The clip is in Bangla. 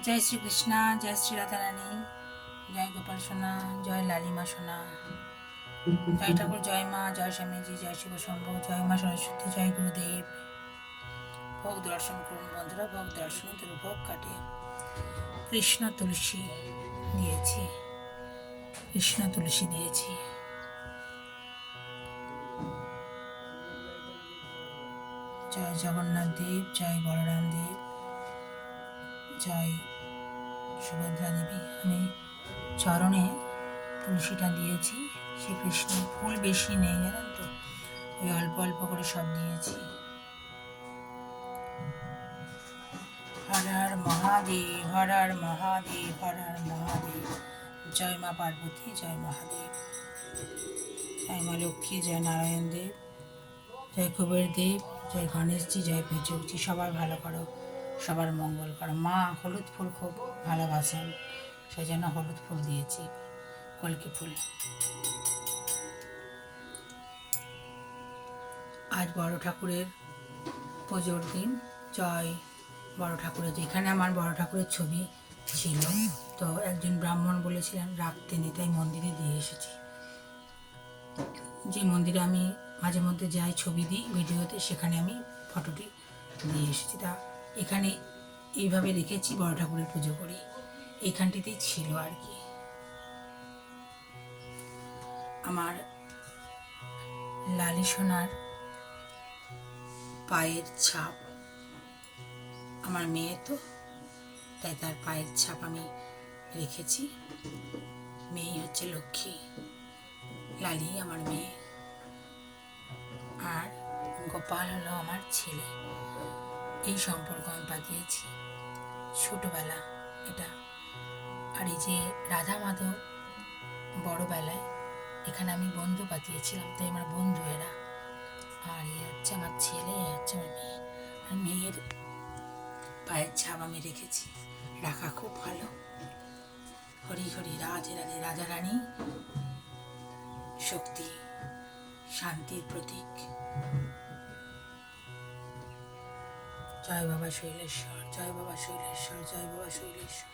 জয় শ্রীকৃষ্ণ, জয় শ্রী রাধারানী, জয় গোপাল সোনা, জয় লালিমা সোনা, জয় ঠাকুর, জয় মা, জয় স্বামীজি, জয় শিব শম্ভু, জয় মা সরস্বতী, জয় গুরুদেব। ভোগ দর্শন করুন বন্ধুরা, ভোগ দর্শনে দুর্ভোগ কাটে। কৃষ্ণ তুলসী দিয়েছি, কৃষ্ণ তুলসী দিয়েছি। জয় জগন্নাথ দেব, জয় বলরাম দেব, জয় সুভদ্রা দেবী। আমি চরণে তুলসীটা দিয়েছি। শ্রীকৃষ্ণ ফুল বেশি নেই জানেন তো, ওই অল্প অল্প করে সব দিয়েছি। হর হর মহাদেব, হর হর মহাদেব, হর হর মহাদেব। জয় মা পার্বতী, জয় মহাদেব, জয় মা লক্ষ্মী, জয় নারায়ণ দেব, জয় কুবের দেব, জয় গণেশজি, জয় বিজয়জি। সবার ভালো করো, সবার মঙ্গল করো। মা হলুদ ফুল খুব ভালোবাসেন, সেই জন্য হলুদ ফুল দিয়েছি, কলকে ফুল। আজ বড় ঠাকুরের পুজোর দিন। জয় বড় ঠাকুরের, যেখানে আমার বড় ঠাকুরের ছবি ছিল, তো একজন ব্রাহ্মণ বলেছিলেন রাখতে নেই, তাই মন্দিরে দিয়ে এসেছি। যে মন্দিরে আমি মাঝে মধ্যে যাই ছবি দিই ভিডিওতে, সেখানে আমি ফটোটি দিয়ে এসেছি। তা এখানে এইভাবে রেখেছি, বড় ঠাকুরের পুজো করি, এইখানটিতেই ছিল আর কি। আমার লালি সোনার পায়ের ছাপ, আমার মেয়ে তো, তাই তার পায়ের ছাপ আমি রেখেছি। মেয়ে হচ্ছে লক্ষ্মী, লালি আমার মেয়ে, আর গোপাল হলো আমার ছেলে। এই সম্পর্ক আমি পাঠিয়েছি ছোটবেলা এটা। আর এই যে রাধা মাধব বড়বেলায়, এখানে আমি বন্ধু পাঠিয়েছিলাম, তাই আমার বন্ধু এরা। আর এ হচ্ছে আমার ছেলে, এ হচ্ছে আমার মেয়ে। আর মেয়ের পায়ের ছাপ আমি রেখেছি, রাখা খুব ভালো। হরি হরি, রাধে রাধে। রাজা রানী শক্তি, শান্তির প্রতীক। জয় বাবা শৈলেশ্বর, জয় বাবা শৈলেশ্বর, জয় বাবা শৈলেশ্বর।